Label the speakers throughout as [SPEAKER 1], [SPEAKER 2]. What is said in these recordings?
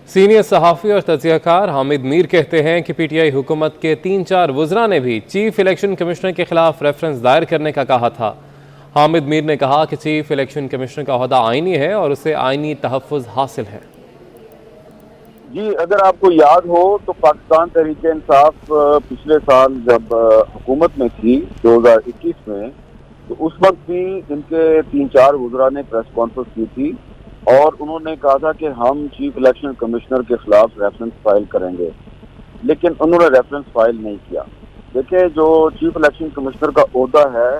[SPEAKER 1] Senior सहाफ़ी और तजियाकार हामिद मीर कहते हैं कि पीटीआई हुकूमत के 3-4 वज़रा ने भी चीफ इलेक्शन कमिश्नर के खिलाफ रेफरेंस दायर करने का कहा था। हामिद मीर ने कहा कि चीफ इलेक्शन कमिश्नर का ओहदा आईनी है और उसे आईनी तहफ़्फ़ुज़ हासिल है।
[SPEAKER 2] जी, अगर आपको याद हो तो पाकिस्तान तहरीक इंसाफ पिछले साल जब हुकूमत में थी 2021 में, तो उस वक्त भी इनके 3-4 वज़रा ने प्रेस कॉन्फ्रेंस की थी और उन्होंने कहा था कि हम चीफ इलेक्शन कमिश्नर के खिलाफ रेफरेंस फाइल करेंगे, लेकिन उन्होंने रेफरेंस फाइल नहीं किया। देखिए, जो चीफ इलेक्शन कमिश्नर का ओहदा है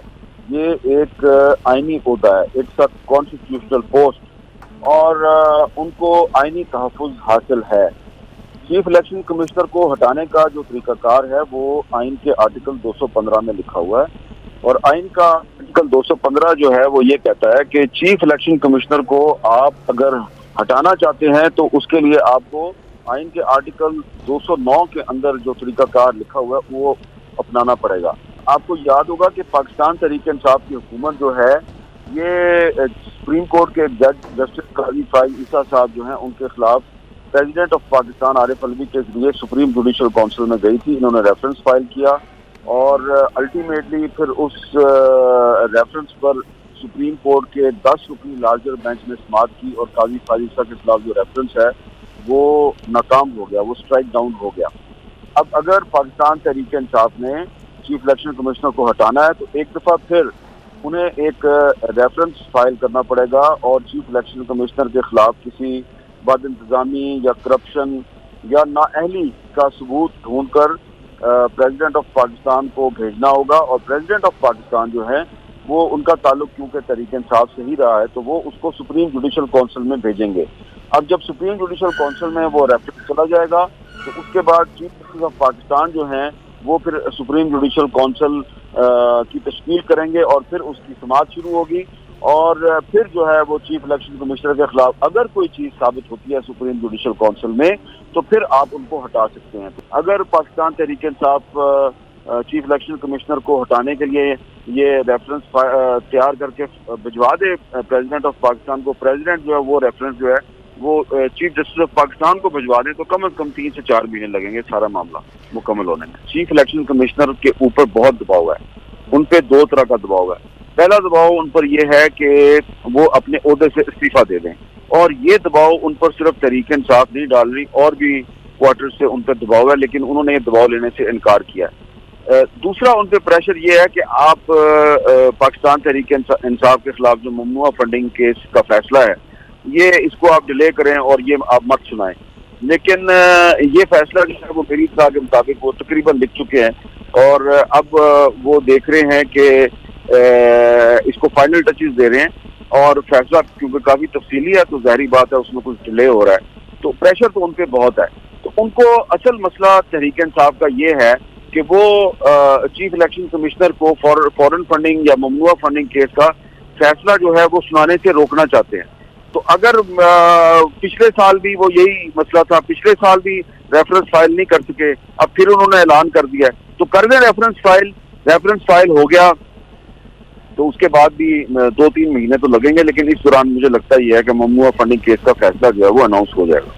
[SPEAKER 2] ये एक आईनी ओहदा है, इट्स अ कॉन्स्टिट्यूशनल पोस्ट और उनको आईनी तहफ़्फ़ुज़ हासिल है। चीफ इलेक्शन कमिश्नर को हटाने का जो तरीकाकार है वो आइन के आर्टिकल 215 में लिखा हुआ है और आइन का आर्टिकल 215 जो है वो ये कहता है कि चीफ इलेक्शन कमिश्नर को आप अगर हटाना चाहते हैं तो उसके लिए आपको आइन के आर्टिकल 209 के अंदर जो तरीकाकार लिखा हुआ है वो अपनाना पड़ेगा। आपको याद होगा कि पाकिस्तान तहरीक इंसाफ की हुकूमत जो है ये सुप्रीम कोर्ट के जज जस्टिस काजी फाइज ईसा साहब जो हैं उनके खिलाफ प्रेसिडेंट ऑफ पाकिस्तान आरिफ अलवी के जरिए सुप्रीम जुडिशल काउंसिल में गई थी। इन्होंने रेफरेंस फाइल किया और अल्टीमेटली फिर उस रेफरेंस पर सुप्रीम कोर्ट के 10 रुकनी लार्जर बेंच ने समाअत की और काजी फाइज ईसा के खिलाफ जो रेफरेंस है वो नाकाम हो गया, वो स्ट्राइक डाउन हो गया। अब अगर पाकिस्तान तहरीक इंसाफ ने चीफ इलेक्शन कमिश्नर को हटाना है तो एक दफ़ा फिर उन्हें एक रेफरेंस फाइल करना पड़ेगा और चीफ इलेक्शन कमिश्नर के खिलाफ किसी बद इंतजामी या करप्शन या नाअहली का सबूत ढूंढकर प्रेसिडेंट ऑफ पाकिस्तान को भेजना होगा और प्रेसिडेंट ऑफ पाकिस्तान जो है वो उनका ताल्लुक क्योंकि तहरीक इंसाफ से ही रहा है तो वो उसको सुप्रीम जुडिशल काउंसिल में भेजेंगे। अब जब सुप्रीम जुडिशल काउंसिल में वो रेफरेंस चला जाएगा तो उसके बाद चीफ जस्टिस ऑफ पाकिस्तान जो हैं वो फिर सुप्रीम जुडिशल काउंसिल की तश्कील करेंगे और फिर उसकी समाअत शुरू होगी और फिर जो है वो चीफ इलेक्शन कमिश्नर के खिलाफ अगर कोई चीज साबित होती है सुप्रीम जुडिशल काउंसिल में तो फिर आप उनको हटा सकते हैं। अगर Pakistan Tehreek Insaf chief election commissioner को हटाने के लिए ये रेफरेंस तैयार करके भिजवा दे प्रेसिडेंट ऑफ पाकिस्तान को, प्रेसिडेंट जो है वो रेफरेंस जो है वो चीफ जस्टिस ऑफ पाकिस्तान को भिजवा दें तो कम से कम 3 से 4 महीने लगेंगे सारा मामला मुकम्मल होने में। चीफ इलेक्शन कमिश्नर के ऊपर बहुत दबाव है, उन पे 2 तरह का दबाव है। पहला दबाव उन पर यह है कि वो अपने ओहदे से इस्तीफा दे दें और ये दबाव उन पर सिर्फ तहरीक इंसाफ नहीं डाल रही और भी क्वार्टर से उन पर दबाव है, लेकिन उन्होंने ये दबाव लेने से इनकार किया है। दूसरा उन पर प्रेशर ये है कि आप पाकिस्तान तहरीक इंसाफ के खिलाफ जो ममनुआ फंडिंग केस का फैसला है ये इसको आप डिले करें और ये आप मत सुनाएं, लेकिन ये फैसला जो है वो मेरी इत्तला के मुताबिक वो तकरीबन लिख चुके हैं और अब वो देख रहे हैं कि इसको फाइनल टचेस दे रहे हैं और फैसला क्योंकि काफी तफसीली है तो जाहिर बात है उसमें कुछ डिले हो रहा है तो प्रेशर तो उन पे बहुत है। तो उनको असल मसला तहरीक इंसाफ का ये है कि वो चीफ इलेक्शन कमिश्नर को फॉरेन फंडिंग या ममनुआ फंडिंग केस का फैसला जो है वो सुनाने से रोकना चाहते हैं। तो अगर पिछले साल भी वो यही मसला था, पिछले साल भी रेफरेंस फाइल नहीं कर सके, अब फिर उन्होंने ऐलान कर दिया तो कर दें रेफरेंस फाइल हो गया तो उसके बाद भी 2-3 महीने तो लगेंगे, लेकिन इस दौरान मुझे लगता ही है कि ममनुआ फंडिंग केस का फैसला जो है वो अनाउंस हो जाएगा।